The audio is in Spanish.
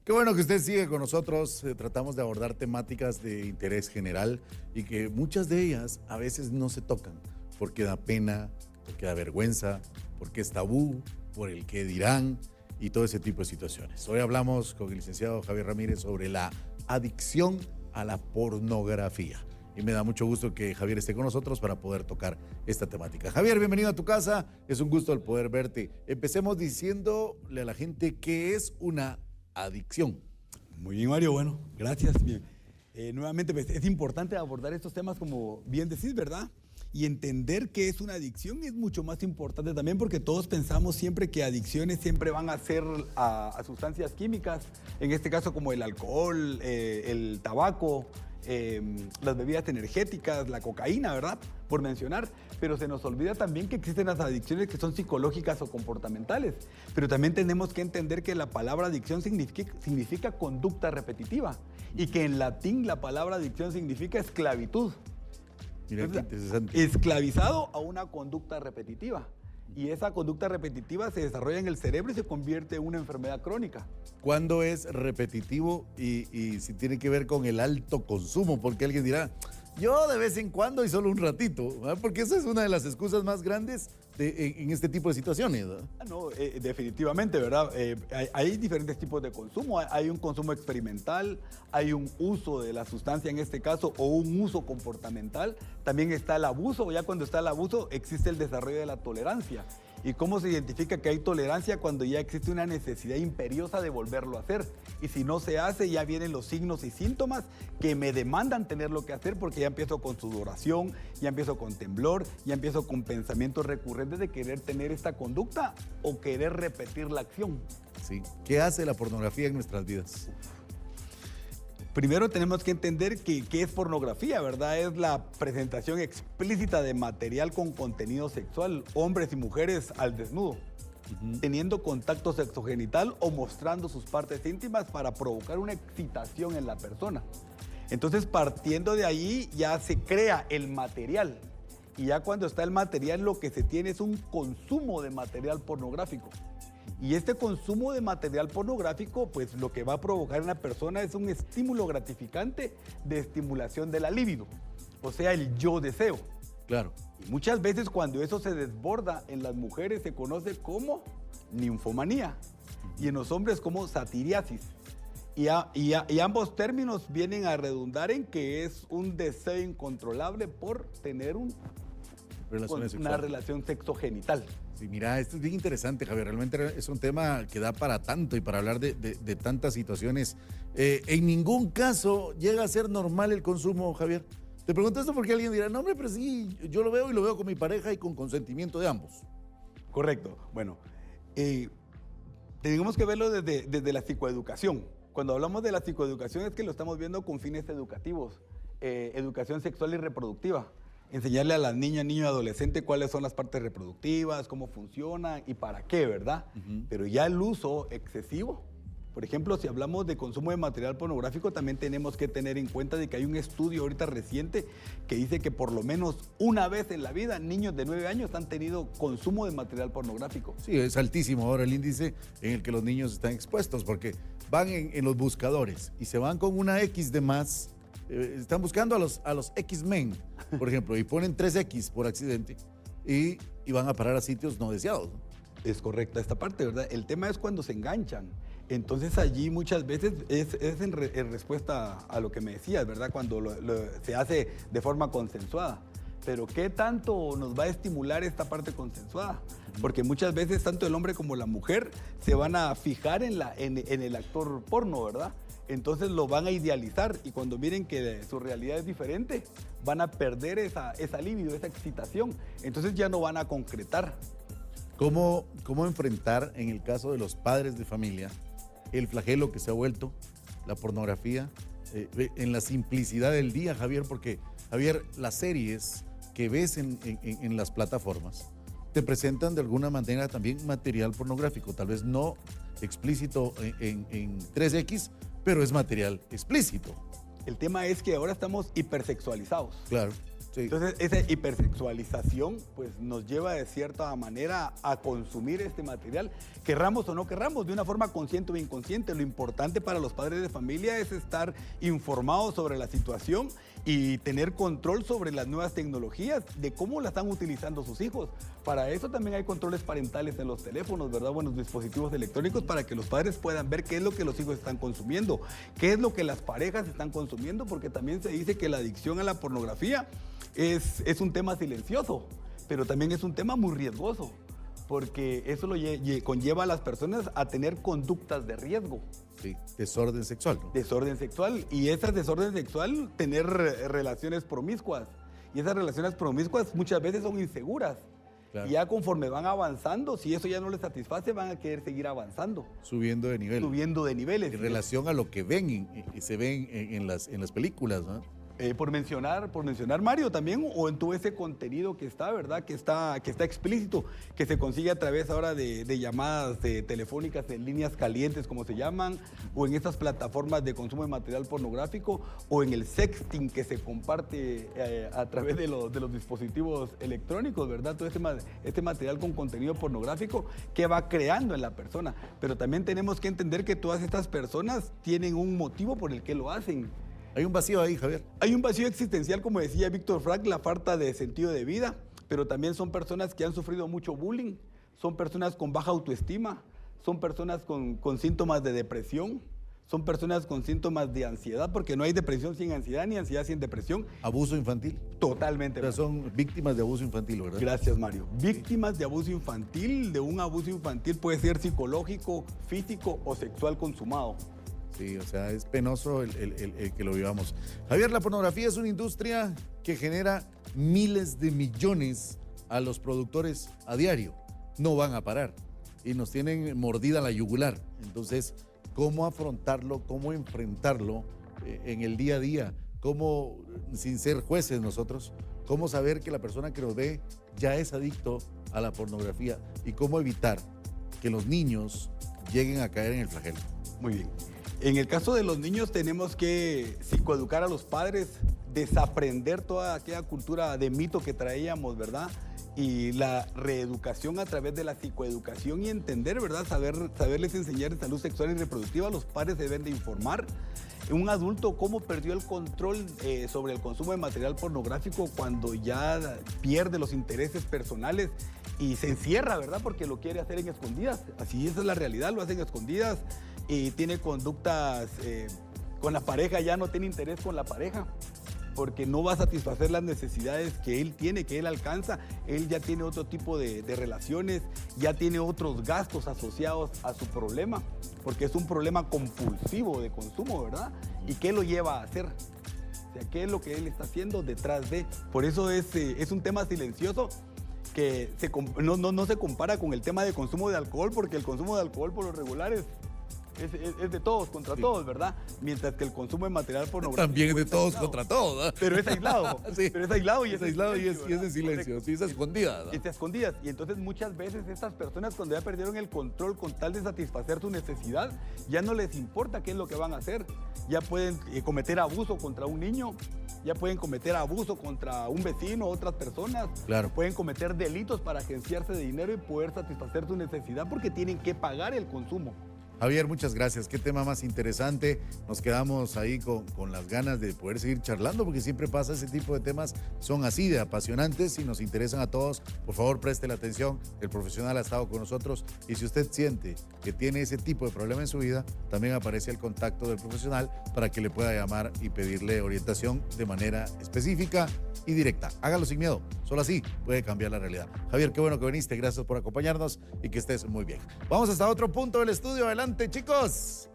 Qué bueno que usted sigue con nosotros. Tratamos de abordar temáticas de interés general y que muchas de ellas a veces no se tocan porque da pena, porque da vergüenza, porque es tabú, por el qué dirán y todo ese tipo de situaciones. Hoy hablamos con el licenciado Javier Ramírez sobre la adicción a la pornografía. Y me da mucho gusto que Javier esté con nosotros para poder tocar esta temática. Javier, bienvenido a tu casa. Es un gusto el poder verte. Empecemos diciéndole a la gente qué es una adicción. Muy bien, Mario. Bueno, gracias. Bien. Nuevamente, pues, es importante abordar estos temas como bien decís, ¿verdad? Y entender qué es una adicción es mucho más importante también porque todos pensamos siempre que adicciones siempre van a ser a sustancias químicas, en este caso como el alcohol, el tabaco, las bebidas energéticas, la cocaína, ¿verdad? Por mencionar, pero se nos olvida también que existen las adicciones que son psicológicas o comportamentales, pero también tenemos que entender que la palabra adicción significa conducta repetitiva y que en latín la palabra adicción significa esclavitud. Mira qué interesante. Esclavizado a una conducta repetitiva. Y esa conducta repetitiva se desarrolla en el cerebro y se convierte en una enfermedad crónica. ¿Cuándo es repetitivo y si tiene que ver con el alto consumo? Porque alguien dirá, yo de vez en cuando y solo un ratito, ¿verdad? Porque esa es una de las excusas más grandes en este tipo de situaciones, ¿verdad? No, definitivamente, ¿verdad? Hay diferentes tipos de consumo. Hay un consumo experimental, hay un uso de la sustancia en este caso o un uso comportamental. También está el abuso. Ya cuando está el abuso existe el desarrollo de la tolerancia. ¿Y cómo se identifica que hay tolerancia? Cuando ya existe una necesidad imperiosa de volverlo a hacer. Y si no se hace, ya vienen los signos y síntomas que me demandan tenerlo que hacer porque ya empiezo con sudoración, ya empiezo con temblor, ya empiezo con pensamientos recurrentes de querer tener esta conducta o querer repetir la acción. Sí. ¿Qué hace la pornografía en nuestras vidas? Primero tenemos que entender qué es pornografía, ¿verdad? Es la presentación explícita de material con contenido sexual, hombres y mujeres al desnudo, teniendo contacto sexogenital o mostrando sus partes íntimas para provocar una excitación en la persona. Entonces, partiendo de ahí, ya se crea el material. Y ya cuando está el material, lo que se tiene es un consumo de material pornográfico. Y este consumo de material pornográfico, pues lo que va a provocar en la persona es un estímulo gratificante de estimulación de la libido, o sea, el yo deseo. Claro. Y muchas veces cuando eso se desborda en las mujeres se conoce como ninfomanía y en los hombres como satiriasis. Y ambos términos vienen a redundar en que es un deseo incontrolable por tener una relación sexogenital. Sí, mira, esto es bien interesante, Javier. Realmente es un tema que da para tanto y para hablar de tantas situaciones. En ningún caso llega a ser normal el consumo, Javier. Te pregunto esto porque alguien dirá, no, hombre, pero sí, yo lo veo y lo veo con mi pareja y con consentimiento de ambos. Correcto. Bueno, tenemos que verlo desde la psicoeducación. Cuando hablamos de la psicoeducación es que lo estamos viendo con fines educativos, educación sexual y reproductiva. Enseñarle a las niñas, niños y adolescentes cuáles son las partes reproductivas, cómo funcionan y para qué, ¿verdad? Pero ya el uso excesivo, por ejemplo, si hablamos de consumo de material pornográfico, también tenemos que tener en cuenta de que hay un estudio ahorita reciente que dice que por lo menos una vez en la vida niños de 9 años han tenido consumo de material pornográfico. Sí, es altísimo ahora el índice en el que los niños están expuestos porque van en los buscadores y se van con una X de más. Están buscando a los X-Men, por ejemplo, y ponen 3X por accidente y van a parar a sitios no deseados, ¿no? Es correcta esta parte, ¿verdad? El tema es cuando se enganchan. Entonces allí muchas veces es en respuesta a lo que me decías, ¿verdad? Cuando se hace de forma consensuada. Pero ¿qué tanto nos va a estimular esta parte consensuada? Porque muchas veces tanto el hombre como la mujer se van a fijar en el actor porno, ¿verdad? Entonces lo van a idealizar y cuando miren que su realidad es diferente, van a perder esa libido, esa excitación. Entonces ya no van a concretar. ¿Cómo enfrentar, en el caso de los padres de familia, el flagelo que se ha vuelto la pornografía en la simplicidad del día, Javier? Porque, Javier, las series que ves en las plataformas te presentan de alguna manera también material pornográfico, tal vez no explícito en 3X, pero es material explícito. El tema es que ahora estamos hipersexualizados. Claro. Sí. Entonces, esa hipersexualización pues, nos lleva de cierta manera a consumir este material, querramos o no querramos, de una forma consciente o inconsciente. Lo importante para los padres de familia es estar informados sobre la situación y tener control sobre las nuevas tecnologías, de cómo la están utilizando sus hijos. Para eso también hay controles parentales en los teléfonos, ¿verdad? Buenos dispositivos electrónicos para que los padres puedan ver qué es lo que los hijos están consumiendo, qué es lo que las parejas están consumiendo, porque también se dice que la adicción a la pornografía es un tema silencioso, pero también es un tema muy riesgoso, porque eso conlleva a las personas a tener conductas de riesgo. Sí, desorden sexual, ¿no? Desorden sexual. Y ese desorden sexual, tener relaciones promiscuas. Y esas relaciones promiscuas muchas veces son inseguras. Claro. Y ya conforme van avanzando, si eso ya no les satisface, van a querer seguir avanzando. Subiendo de nivel. Subiendo de niveles. En relación a lo que ven y se ven en las películas, ¿no? Por mencionar, Mario, también, o en todo ese contenido que está, ¿verdad? Que está explícito, que se consigue a través ahora de llamadas telefónicas en líneas calientes, como se llaman, o en estas plataformas de consumo de material pornográfico, o en el sexting que se comparte a través de los dispositivos electrónicos, ¿verdad? Todo este material con contenido pornográfico que va creando en la persona. Pero también tenemos que entender que todas estas personas tienen un motivo por el que lo hacen. Hay un vacío ahí, Javier. Hay un vacío existencial, como decía Víctor Frank, la falta de sentido de vida, pero también son personas que han sufrido mucho bullying, son personas con baja autoestima, son personas con síntomas de depresión, son personas con síntomas de ansiedad, porque no hay depresión sin ansiedad, ni ansiedad sin depresión. ¿Abuso infantil? Totalmente. O sea, son víctimas de abuso infantil, ¿verdad? Gracias, Mario. Víctimas de abuso infantil, de un abuso infantil puede ser psicológico, físico o sexual consumado. Sí, o sea, es penoso el que lo vivamos. Javier, la pornografía es una industria que genera miles de millones a los productores a diario. No van a parar y nos tienen mordida la yugular. Entonces, ¿cómo afrontarlo? ¿Cómo enfrentarlo en el día a día? ¿Cómo, sin ser jueces nosotros, cómo saber que la persona que nos ve ya es adicto a la pornografía? ¿Y cómo evitar que los niños lleguen a caer en el flagelo? Muy bien. En el caso de los niños tenemos que psicoeducar a los padres, desaprender toda aquella cultura de mito que traíamos, ¿verdad? Y la reeducación a través de la psicoeducación y entender, ¿verdad? Saberles enseñar de salud sexual y reproductiva. Los padres deben de informar. Un adulto cómo perdió el control sobre el consumo de material pornográfico cuando ya pierde los intereses personales y se encierra, ¿verdad? Porque lo quiere hacer en escondidas. Así esa es la realidad, lo hacen escondidas y tiene conductas con la pareja, ya no tiene interés con la pareja, porque no va a satisfacer las necesidades que él tiene, que él alcanza. Él ya tiene otro tipo de relaciones, ya tiene otros gastos asociados a su problema, porque es un problema compulsivo de consumo, ¿verdad? ¿Y qué lo lleva a hacer? O sea, ¿qué es lo que él está haciendo detrás de? Por eso es un tema silencioso que no se compara con el tema de consumo de alcohol, porque el consumo de alcohol por lo regular es de todos contra todos, ¿verdad? Mientras que el consumo de material pornográfico también es de todos contra todos, ¿eh? Pero es aislado. Sí. Pero es aislado y es aislado y es en silencio. Sí, es escondida, ¿no? Es escondidas. Y entonces muchas veces estas personas, cuando ya perdieron el control con tal de satisfacer su necesidad, ya no les importa qué es lo que van a hacer. Ya pueden cometer abuso contra un niño, ya pueden cometer abuso contra un vecino, otras personas. Claro. Pueden cometer delitos para agenciarse de dinero y poder satisfacer su necesidad porque tienen que pagar el consumo. Javier, muchas gracias. Qué tema más interesante. Nos quedamos ahí con las ganas de poder seguir charlando, porque siempre pasa ese tipo de temas, son así de apasionantes y nos interesan a todos. Por favor, preste la atención. El profesional ha estado con nosotros y si usted siente que tiene ese tipo de problema en su vida, también aparece el contacto del profesional para que le pueda llamar y pedirle orientación de manera específica y directa. Hágalo sin miedo. Solo así puede cambiar la realidad. Javier, qué bueno que viniste. Gracias por acompañarnos y que estés muy bien. Vamos hasta otro punto del estudio. Adelante, chicos.